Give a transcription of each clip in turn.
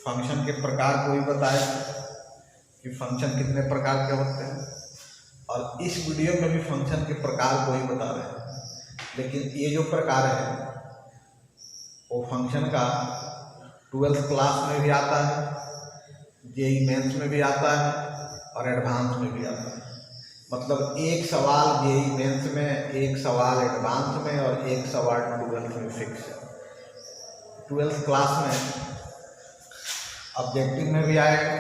Function के प्रकार को ही बताया कि फंक्शन कितने प्रकार के होते हैं, और इस वीडियो में भी फंक्शन के प्रकार को ही बता रहे हैं। लेकिन ये जो प्रकार है वो फंक्शन का 12th क्लास में भी आता है, जेईई मेंस में भी आता है और एडवांस में भी आता है। मतलब एक सवाल जेईई मेंस में, एक सवाल एडवांस में और एक सवाल 12th में फिक्स है। 12th क्लास में ऑब्जेक्टिव में भी आएगा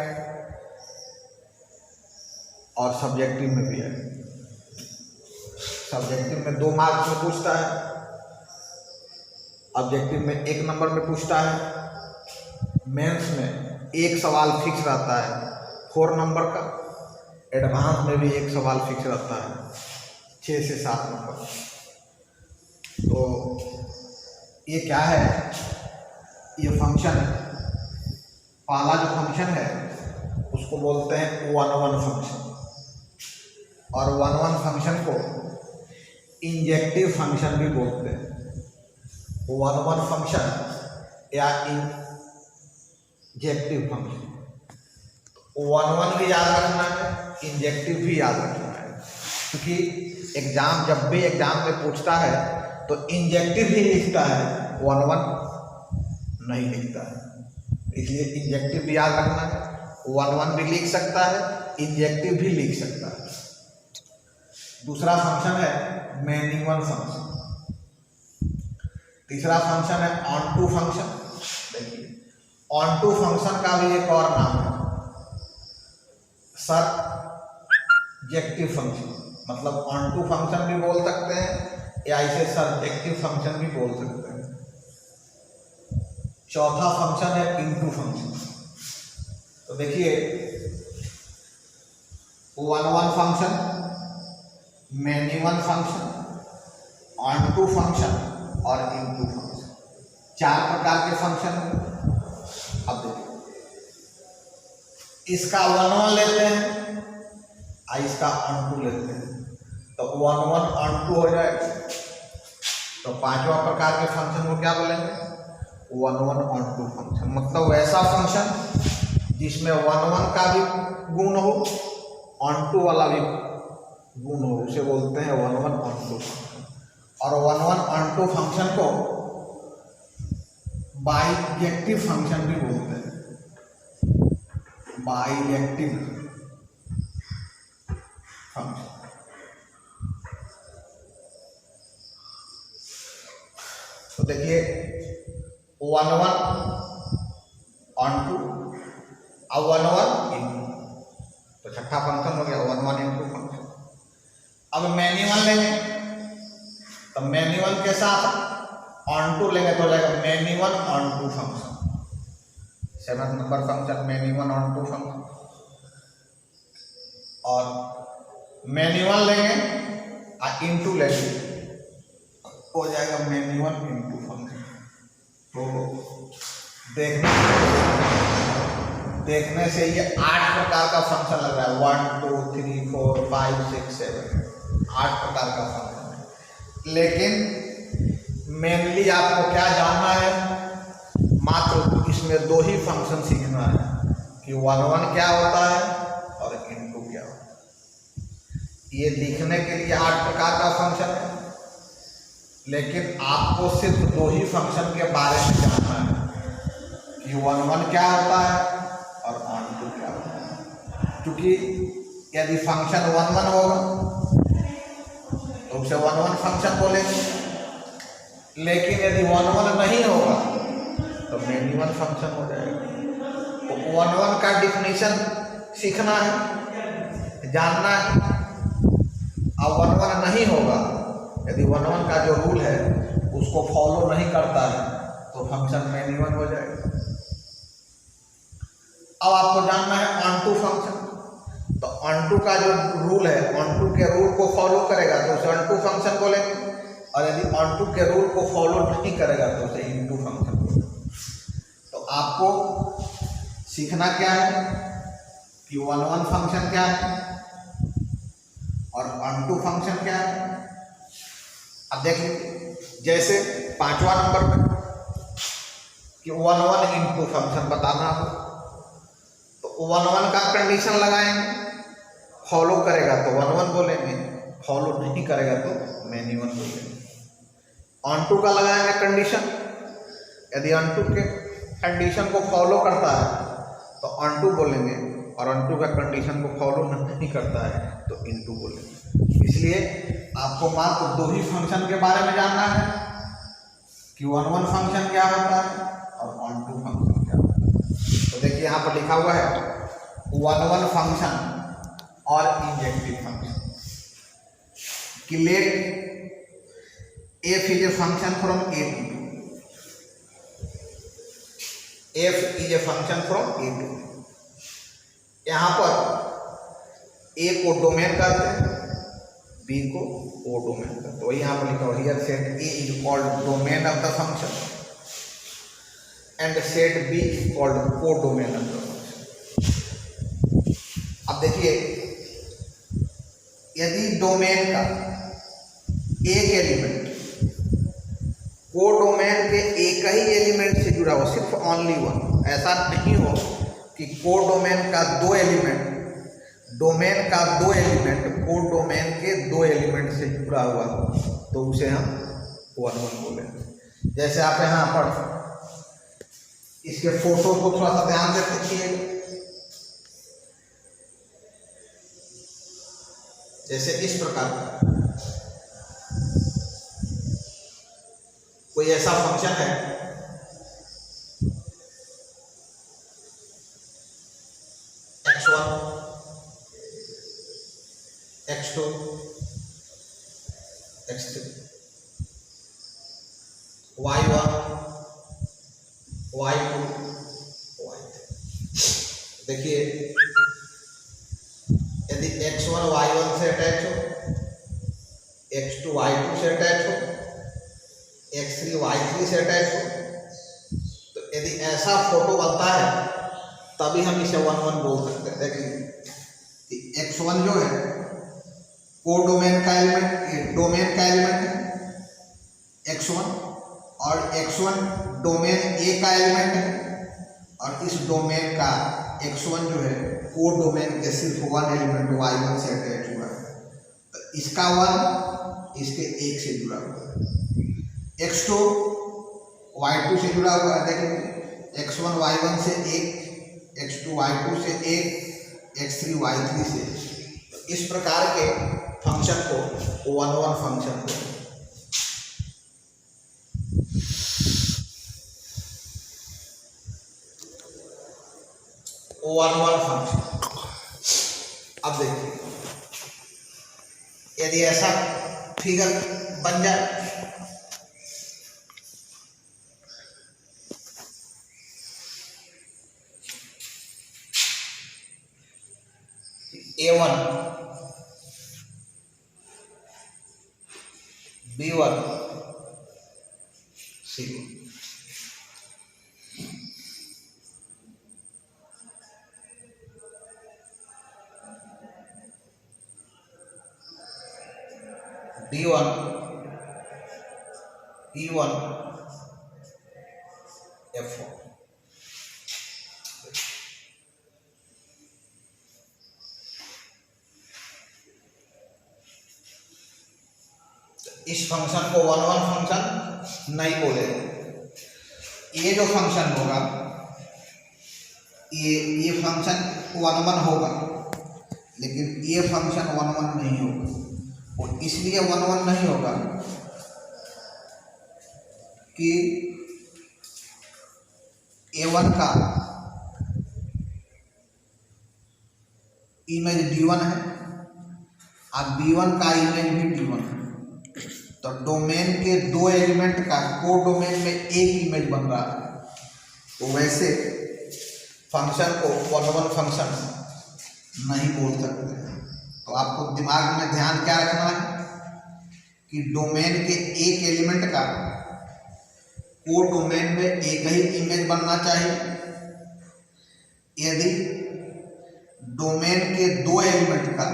और सब्जेक्टिव में भी आएगा। सब्जेक्टिव में 2 मार्क्स में पूछता है, ऑब्जेक्टिव में 1 नंबर में पूछता है। मेंस में एक सवाल फिक्स रहता है 4 नंबर का, एडवांस में भी एक सवाल फिक्स रहता है 6 से 7 नंबर। तो ये क्या है, ये फंक्शन है। पहला जो फंक्शन है उसको बोलते हैं 1-1 फंक्शन, और 1-1 फंक्शन को इंजेक्टिव फंक्शन भी बोलते हैं। 1-1 फंक्शन या इंजेक्टिव फंक्शन, 1-1 भी याद रखना है, इंजेक्टिव भी याद रखना है, क्योंकि एग्जाम जब भी एग्जाम में पूछता है तो इंजेक्टिव ही लिखता है, 1-1 नहीं लिखता है। इसलिए इंजेक्टिव भी याद रखना है। 1-1 भी लिख सकता है, इंजेक्टिव भी लिख सकता है। दूसरा फंक्शन है मैनी वन फंक्शन। तीसरा फंक्शन है ऑन टू फंक्शन। देखिए, ऑन टू फंक्शन का भी एक और नाम है सब्जेक्टिव फंक्शन। मतलब ऑन टू फंक्शन भी बोल सकते हैं या इसे सब्जेक्टिव फंक्शन भी बोल सकते हैं। चौथा फंक्शन है इनटू फंक्शन। तो देखिए, 1-1 function, many one function, onto function और इनटू फंक्शन, 4 प्रकार के फंक्शन हैं। अब देखिए, इसका 1-1 लेते हैं और इसका ऑन टू लेते हैं, तो 1-1 ऑन टू हो जाएगा। तो 5वां प्रकार के फंक्शन को क्या बोलेंगे, 1-1 ऑन टू फंक्शन। मतलब वैसा फंक्शन जिसमें 1-1 का भी गुण हो, ऑन टू वाला भी गुण हो, उसे बोलते हैं 1-1 ऑन टू फंक्शन। और 1-1 ऑन टू फंक्शन को बाइजेक्टिव फंक्शन भी बोलते हैं। Bijective function. तो देखिए, 1-1 ऑन टू और 1-1 इनटू, तो छठा फंक्शन हो गया 1-1 इनटू फंक्शन। अब मैनी वन लेंगे, तो मैनी वन के साथ ऑन टू लेंगे तो लगेगा many one onto function. 7th number function many one onto function. और मैनी वन लेंगे और इनटू लेंगे, हो जाएगा मैनी वन इनटू फंक्शन। तो देखने से ये 8 प्रकार का फंक्शन लग रहा है। 1 2 3 4 5 6 7 8 प्रकार का फंक्शन है। लेकिन मेनली आपको क्या जानना है, मात्र इसमें 2 ही फंक्शन सीखना है कि 1-1 क्या होता है और इनटू क्या होता है। ये लिखने के लिए 8 प्रकार का फंक्शन है, लेकिन आपको सिर्फ 2 ही फंक्शन के बारे में जानना है कि 1-1 क्या होता है और ऑन टू क्या होता है। क्योंकि यदि फंक्शन 1-1 होगा तो उसे 1-1 फंक्शन बोलेंगे, लेकिन यदि 1-1 नहीं होगा तो मैनी वन फंक्शन हो जाएगा। तो 1-1 का डिफिनीशन सीखना है, जानना है। अब 1-1 नहीं होगा, यदि 1-1 का जो रूल है उसको फॉलो नहीं करता है तो फंक्शन मैनी वन हो जाएगा। अब आपको जानना है ऑन टू फंक्शन। तो ऑन टू का जो रूल है, ऑन टू के रूल को फॉलो करेगा तो उसे ऑन टू फंक्शन बोलेंगे, और यदि ऑन टू के रूल को फॉलो नहीं करेगा तो उसे इनटू फंक्शन बोलेंगे। तो आपको सीखना क्या है कि 1-1 फंक्शन क्या है और ऑन टू फंक्शन क्या है। अब देखिए, जैसे 5वां नंबर पे कि 1 इंटू फंक्शन बताना हो तो 1 का कंडीशन लगाएंगे, फॉलो करेगा तो 1 बोलेंगे, फॉलो नहीं करेगा तो मैनी 1 बोलेंगे। ऑन टू का लगाएंगे कंडीशन, यदि ऑन टू के कंडीशन को फॉलो करता है तो ऑन टू बोलेंगे, और ऑन टू का कंडीशन को फॉलो नहीं करता है तो इनटू बोलेंगे। इसलिए आपको मात्र 2 ही फंक्शन के बारे में जानना है कि 1 फंक्शन क्या होता है और ऑन टू फंक्शन क्या होता है। तो देखिए यहाँ पर लिखा हुआ है 1 फंक्शन और इंजेक्टिव फंक्शन कि let f is a function from a to b, f is a function from a to b। यहाँ पर a को डोमेन कहते हैं, b को ओ डोमेन कहते हैं। तो यहाँ पर लिखा हुआ here set a is called domain of the function and set b is called को डोमेन ऑफ द फंक्शन। अब देखिए यदि डोमेन का एक एलिमेंट को डोमेन के एक ही एलिमेंट से जुड़ा हो, सिर्फ ओनली 1, ऐसा नहीं हो कि को डोमेन का 2 एलिमेंट, डोमेन का 2 एलिमेंट को डोमेन के 2 एलिमेंट से जुड़ा हुआ तो उसे हम 1 बोलेंगे। जैसे आप यहाँ पर इसके फोटो को थोड़ा सा ध्यान से देखिए, जैसे इस प्रकार का कोई ऐसा फंक्शन है x1 x2 x3 y1 y2 y3। देखिए यदि x1 y1 से अटैच हो, x2 y2 से अटैच हो, x3 y3 से अटैच हो, तो यदि ऐसा फोटो बनता है तभी हम इसे 1 बोल सकते हैं। देखिए x1 जो है को डोमेन का एलिमेंट, ये डोमेन का एलिमेंट है x1, और x1 डोमेन ए का एलिमेंट है, और इस डोमेन का x1 जो है को डोमेन के सिर्फ 1 एलिमेंट y1 से अटैच हुआ है, तो इसका 1 इसके 1 से जुड़ा हुआ है। x2 y2 से जुड़ा हुआ है, देखिए x1 y1 से 1, x2 y2 से 1, x3 y3 से। तो इस प्रकार के फंक्शन को 1 फंक्शन को फंक्शन। अब देखिए यदि ऐसा फिगर बन जाए, A1 B1 C1, D1 E1 F1। इस फंक्शन को 1 फंक्शन नहीं बोलेंगे। ये जो फंक्शन होगा ये फंक्शन 1 होगा, लेकिन ये फंक्शन 1 नहीं होगा। और इसलिए 1 नहीं होगा कि A1 का इमेज D1 है और B1 का इमेज भी D1 है, तो डोमेन के 2 एलिमेंट का को डोमेन में एक इमेज बन रहा है। तो वैसे फंक्शन को 1 फंक्शन नहीं बोल सकते। तो आपको दिमाग में ध्यान क्या रखना है कि डोमेन के एक एलिमेंट का को डोमेन में एक ही इमेज बनना चाहिए। यदि डोमेन के 2 एलिमेंट का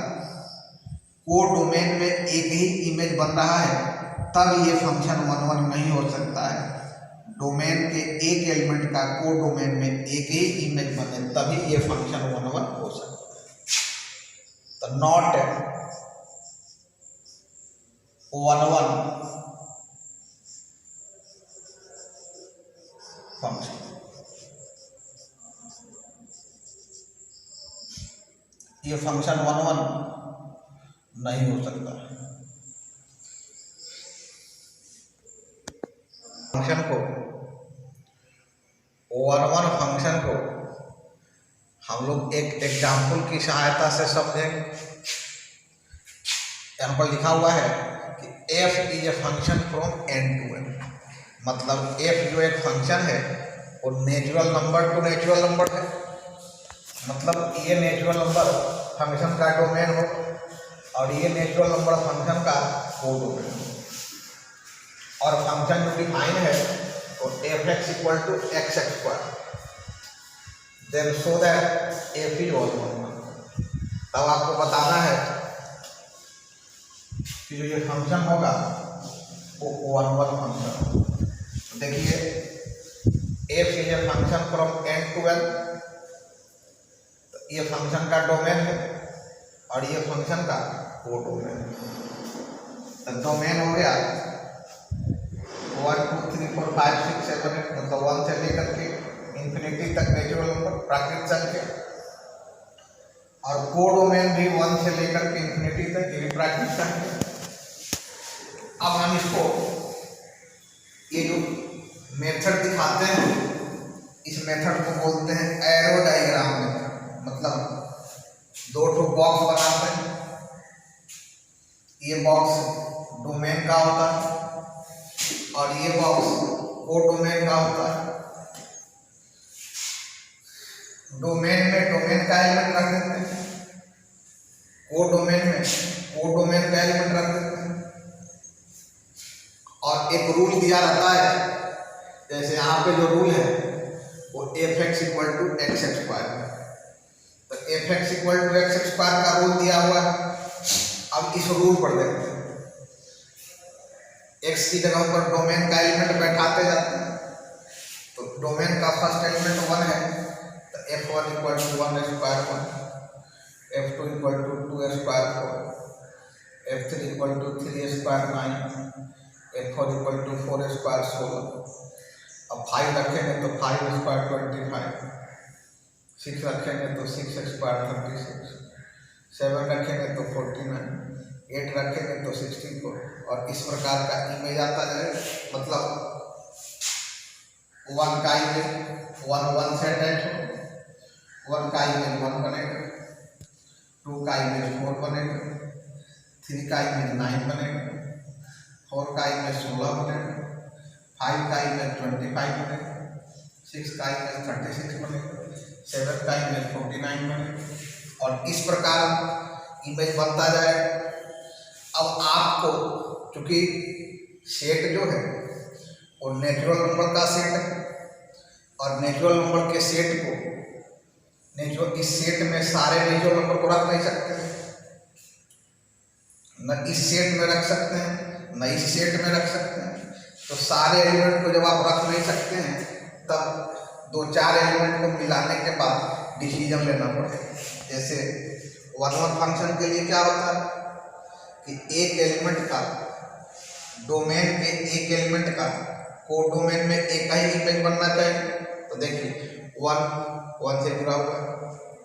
को डोमेन में एक ही इमेज बन रहा है तब ये फंक्शन 1 नहीं हो सकता है। डोमेन के एक एलिमेंट का को डोमेन में एक ही इमेज बने तभी ये फंक्शन 1 1 हो सकता है। तो नॉट 1 1 फंक्शन, ये फंक्शन 1 1 नहीं हो सकता। फंक्शन को 1 1 फंक्शन को हम लोग एक एग्जाम्पल की सहायता से समझेंगे। यहाँ पर लिखा हुआ है कि f is a function from n to n, मतलब f जो एक फंक्शन है वो natural number to natural number है, मतलब ये नेचुरल नंबर फंक्शन का डोमेन हो और ये नेचुरल नंबर फंक्शन का को डोमेन हो। और फंक्शन जो डिफाइन है तो f(x = x square), then so that f is also 1 1। तब आपको बताना है कि जो ये फंक्शन होगा वो 1 1 फंक्शन। देखिए f is a function from n to n, ये फंक्शन का डोमेन है और ये फंक्शन का को डोमेन है। तो डोमेन हो गया 1 2 3 4 5 6 7 8, मतलब 1 से लेकर के इंफिनिटी तक नेचुरल नंबर प्राकृतिक संख्या, और को डोमेन भी 1 से लेकर के इंफिनिटी तक ये प्राकृतिक संख्या। अब हम इसको ये जो मेथड दिखाते हैं इस मेथड को बोलते हैं एरो डायग्राम मेथड। मतलब दो ठो बॉक्स बनाते हैं, ये बॉक्स डोमेन का होता है और ये बॉक्स को डोमेन का होता है। डोमेन में डोमेन का एलिमेंट रख देते हैं, को डोमेन में को डोमेन का एलिमेंट रख देते हैं, और एक रूल दिया रहता है। जैसे यहाँ पे जो रूल है वो f(x = x स्क्वायर), तो f(x = x स्क्वायर का रूल दिया हुआ है। अब इस रूल पर देखते हैं, x की जगह पर डोमेन का एलिमेंट बैठाते जाते हैं। तो डोमेन का फर्स्ट एलिमेंट 1 है, तो f(1 = 1 square 1), f(2 = 2 square 4), f(3 = 3 square 9), f(4 = 4 square 16। अब 5 रखेंगे तो 5 स्क्वायर 25, 6 रखेंगे तो 6 स्क्वायर 36, 7 रखेंगे तो 49, 8 रखेंगे तो 64, और इस प्रकार का इमेज आता है। मतलब 1 का इमेज 1 1 से अटैच हो, 1 का इमेज 1 बनेगा, 2 का इमेज 4 बनेगा, 3 का इमेज 9 बनेगा, 4 का इमेज 16 बनेगा, 5 का इमेज 25 बनेगा, 6 का इमेज 36 बनेगा, 7 का इमेज 49 बनेगा, और इस प्रकार इमेज बनता जाए। अब आपको चूंकि सेट जो है वो नेचुरल नंबर का सेट है, और नेचुरल नंबर के सेट को इस सेट में सारे नेचुरल नंबर को रख नहीं सकते, न इस सेट में रख सकते हैं न इस सेट में रख सकते हैं। तो सारे एलिमेंट को जब आप रख नहीं सकते हैं तब 2-4 एलिमेंट को मिलाने के बाद डिसीजन लेना पड़ेगा। जैसे 1 1 फंक्शन के लिए क्या होता है कि एक एलिमेंट का डोमेन के एक एलिमेंट का को डोमेन में एक ही इमेज बनना चाहिए। तो देखिए 1 1 से जुड़ा हुआ है,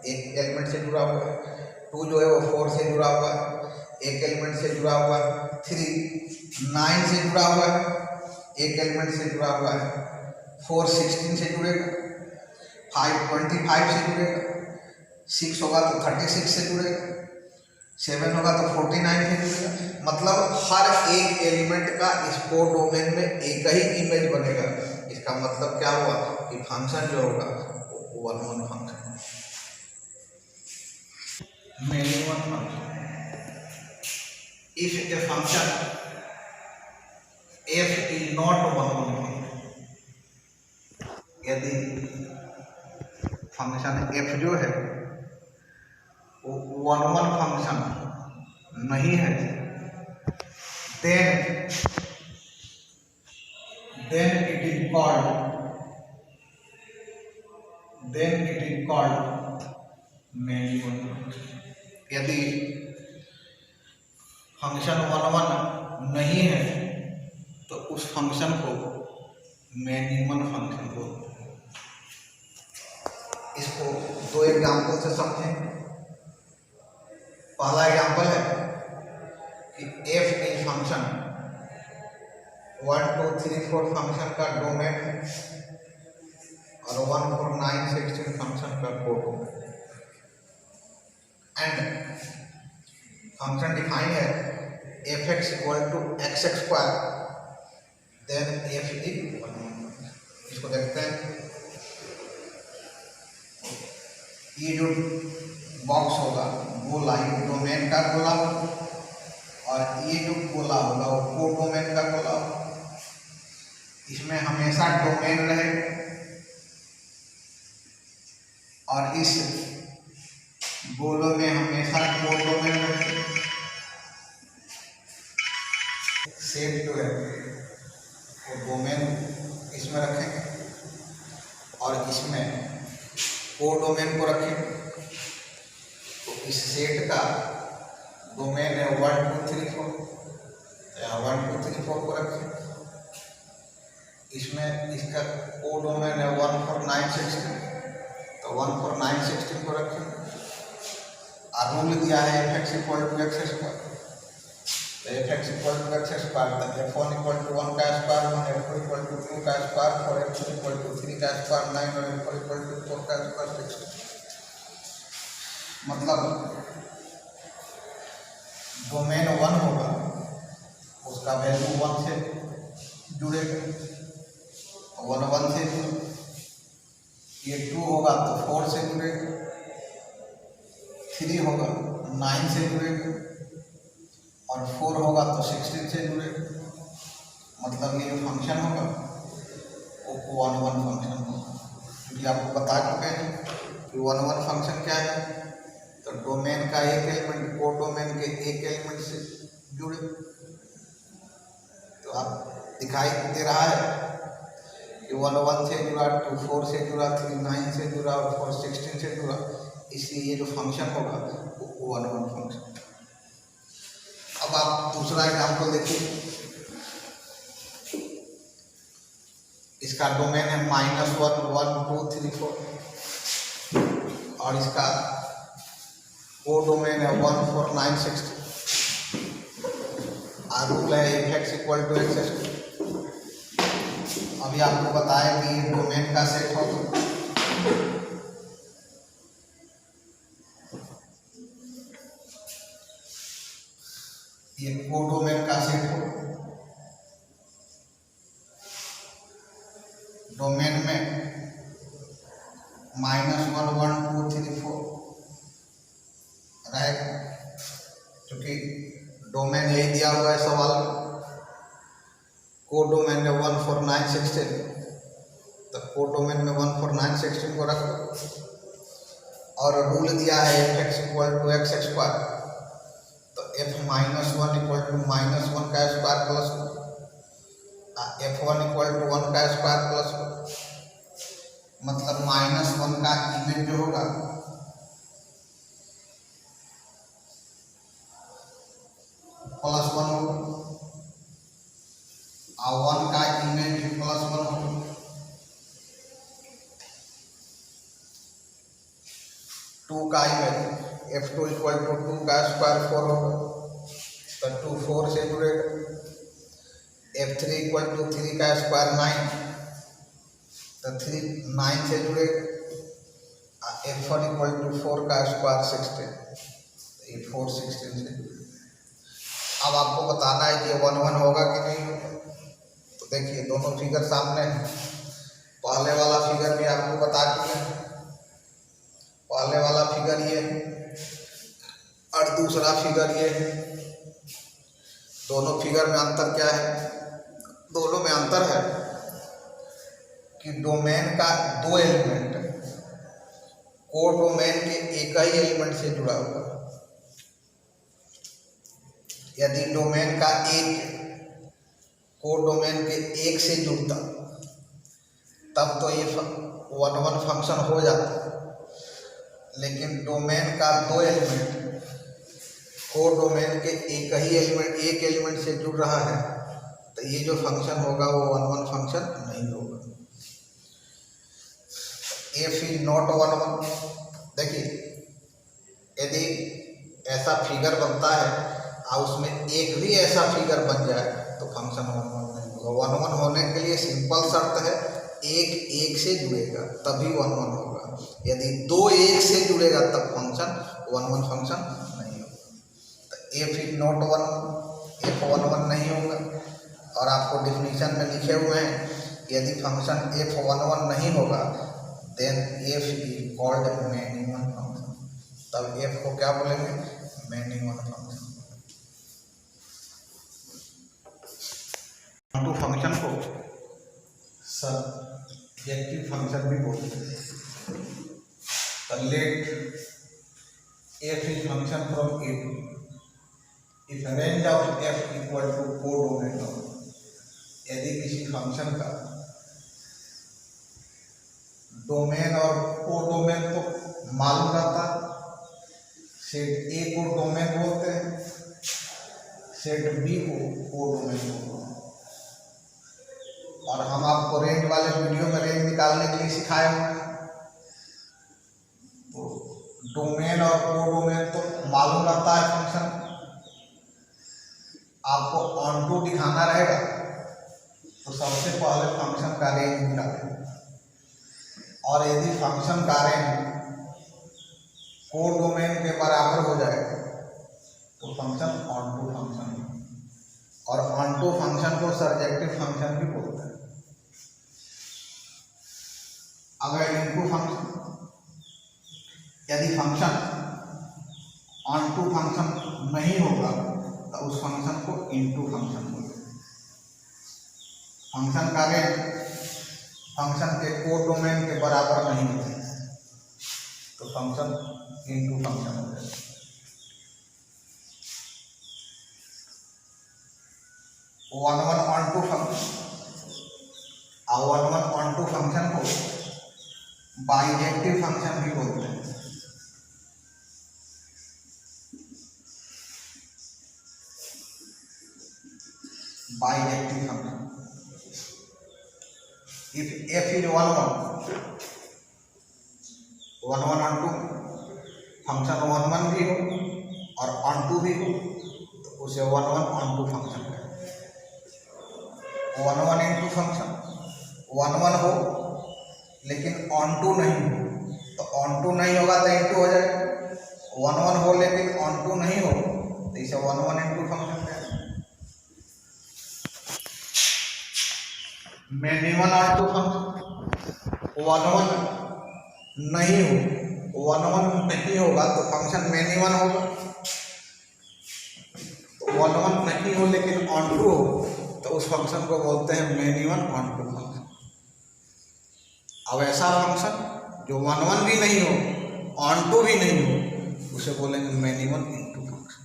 एक एलिमेंट से जुड़ा हुआ है, 2 जो है वो 4 से जुड़ा हुआ है, एक एलिमेंट से जुड़ा हुआ है, 3 9 से जुड़ा हुआ है, एक एलिमेंट से जुड़ा हुआ है, 4 16 से जुड़ेगा, 5 25 से जुड़ेगा, 6 होगा तो 36 से जुड़ेगा, 7 होगा तो 49 से जुड़ेगा। मतलब हर एक एलिमेंट का इस को डोमेन में एक ही इमेज बनेगा। इसका मतलब क्या हुआ कि फंक्शन जो होगा वो 1 1 फंक्शन है। Many 1 function if a function f is not 1 1 function, यदि फंक्शन f जो है वो 1 1 फंक्शन नहीं है, then it is called mainly one function. यदि फंक्शन 1 नहीं है तो उस फंक्शन को मिनिमम फंक्शन बोलते हैं। इसको दो एग्जाम्पल से समझें। पहला एग्जाम्पल है कि एफ इज फंक्शन 1 2 3 4 फंक्शन का डोमेन है और 1 4 9 16 फंक्शन का कोडोमेन एंड फंक्शन डिफाइन है F x equal to X X square, then F is 1। इसको देखते हैं। ये जो बॉक्स होगा गोला, ये डोमेन का गोला और ये जो गोला होगा वो कोडोमेन का गोला होगा। इसमें हमेशा डोमेन रहे और इस गोलों में हमेशा कोडोमेन रहे। सेट जो है वो डोमेन इसमें रखेंगे और इसमें कोडोमेन को रखेंगे। तो इस सेट का डोमेन है 1 2 3 4, या 1 2 3 4 को रखें। इसमें इसका कोडोमेन है 1 4 9 16, तो 1 4 9 16 को रखें। और रूल दिया है F x equal to x square, तो f x equal to x square, तो एफ 1 इक्वल टू 1 का स्क्वायर 1, एफ 2 इक्वल टू 2 का स्क्वायर 4, एफ 3 इक्वल टू 3 का स्क्वायर 9 और एफ 4 इक्वल टू 4 का स्क्वायर 6। मतलब डोमेन 1 होगा उसका वैल्यू 1 से जुड़ेगा, 1 1 से जुड़ेगा। ये 2 होगा तो 4 से जुड़ेगा, 3 होगा 9 से जुड़ेगा और 4 होगा तो 16 से जुड़ेगा। मतलब ये जो फंक्शन होगा वो 1 1 फंक्शन होगा, क्योंकि आपको बता चुके हैं कि 1 1 फंक्शन क्या है। तो डोमेन का एक एलिमेंट कोडोमेन के एक एलिमेंट से जुड़े। तो आप दिखाई दे रहा है कि 1 1 से जुड़ा, 2 4 से जुड़ा, 3 9 से जुड़ा और 4 16 से जुड़ा, इसलिए ये जो फंक्शन होगा वो 1 1 फंक्शन। अब आप दूसरा एग्जाम्पल देखिए। इसका डोमेन है -1 1 2 3 4 और इसका कोडोमेन है 1 4 9 16 और रूल है F x equal to x square. अभी आपको बताया कि ये डोमेन का सेट होगा। ये कोडोमेन का सेट होगा। डोमेन में -1 1 2 3 4 रहेगा, क्योंकि डोमेन यही दिया हुआ है सवाल में। कोडोमेन में 1 4 9 16, तो कोडोमेन में 1 4 9 16 को रख दो। और रूल दिया है F x equal to x square, तो एफ -1 इक्वल टू -1 का square plus F 1 equal to 1 का स्क्वायर प्लस, मतलब -1 का इमेज जो होगा +1 होगा और 1 का इमेज भी +1 होगा। टू का इमेज f2 इक्वल टू 2 का स्क्वायर 4 होगा, तो 2 4 से जुड़ेगा। f3 इक्वल टू 3 का स्क्वायर 9, तो 3 9 से जुड़ेगा। f1 इक्वल टू 4 का स्क्वायर 16, तो ये 4 16 से जुड़ेगा। अब आपको बताना है कि 1 1 होगा कि नहीं होगा। तो देखिए दोनों फिगर सामने हैं। पहले वाला फिगर भी आपको बता दिया, पहले वाला फिगर ये है और दूसरा फिगर ये है। दोनों फिगर में अंतर क्या है? दोनों में अंतर है कि डोमेन का 2 एलिमेंट कोडोमेन के एक ही एलिमेंट से जुड़ा हुआ है। यदि डोमेन का एक कोडोमेन के एक से जुड़ता तब तो ये 1-1 फंक्शन हो जाता। लेकिन डोमेन का 2 एलिमेंट कोडोमेन के एक एलिमेंट से जुड़ रहा है, तो ये जो फंक्शन होगा वो 1-1 फंक्शन नहीं होगा। इफ इज नॉट 1-1, देखिए यदि ऐसा फिगर बनता है और उसमें एक भी ऐसा फिगर बन जाए तो फंक्शन 1-1 नहीं होगा। 1-1 होने के लिए सिंपल शर्त है एक से जुड़ेगा तभी 1-1 होगा। यदि 2 एक से जुड़ेगा तब फंक्शन 1-1 फंक्शन नहीं होगा। तो एफ इज नॉट 1, एफ 1-1 नहीं होगा। और आपको डिफिनीशन में लिखे हुए हैं यदि फंक्शन एफ 1-1 नहीं होगा then F is called many one function. तब एफ को क्या बोलेंगे? Many one function. To function को सब्जेक्टिव फंक्शन भी बोलते हैं। Let F is function from A to if range of F equal to codomain of. यदि किसी फंक्शन का डोमेन और कोडोमेन को मालूम रहता, सेट ए को डोमेन बोलते हैं, सेट बी को कोडोमेन बोलते हैं। और हम आपको रेंज वाले वीडियो में रेंज निकालने के लिए सिखाए हुए हैं। तो डोमेन और कोडोमेन तो मालूम रहता है फंक्शन, आपको ऑन टू दिखाना रहेगा तो सबसे पहले फंक्शन का रेंज निकालें। और यदि फंक्शन का रेंज कोडोमेन के बराबर हो जाएगा तो फंक्शन ऑन टू फंक्शन। और ऑन टू फंक्शन को सर्जेक्टिव फंक्शन भी बोलते हैं। अगर इनटू फंक्शन, यदि फंक्शन ऑन टू फंक्शन नहीं होगा तो उस फंक्शन को इनटू फंक्शन बोलते हैं। फंक्शन का रेंज फंक्शन के कोडोमेन के बराबर नहीं है तो फंक्शन इनटू फंक्शन हो जाएगा। वन ऑन टू फंक्शन और 1-1 ऑन टू फंक्शन को बाइजेक्टिव फंक्शन भी बोलते हैं। Bijective function if F is 1-1 onto function 1-1 भी हो और ऑन टू भी हो तो उसे 1-1 ऑन टू फंक्शन कहें। 1-1 इंटू फंक्शन 1-1 हो लेकिन ऑन टू नहीं हो तो ऑन टू नहीं होगा तो इंटू हो जाएगा। 1-1 हो लेकिन ऑन टू नहीं हो तो इसे 1-1 इंटू फंक्शन कहें। Many one onto function 1-1 नहीं हो, 1-1 नहीं होगा तो फंक्शन मैनी वन होगा। तो 1-1 नहीं हो लेकिन ऑन टू हो तो उस फंक्शन को बोलते हैं many one onto function. अब ऐसा फंक्शन जो 1-1 भी नहीं हो ऑन टू भी नहीं हो उसे बोलेंगे मैनी वन इनटू फंक्शन।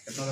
कितना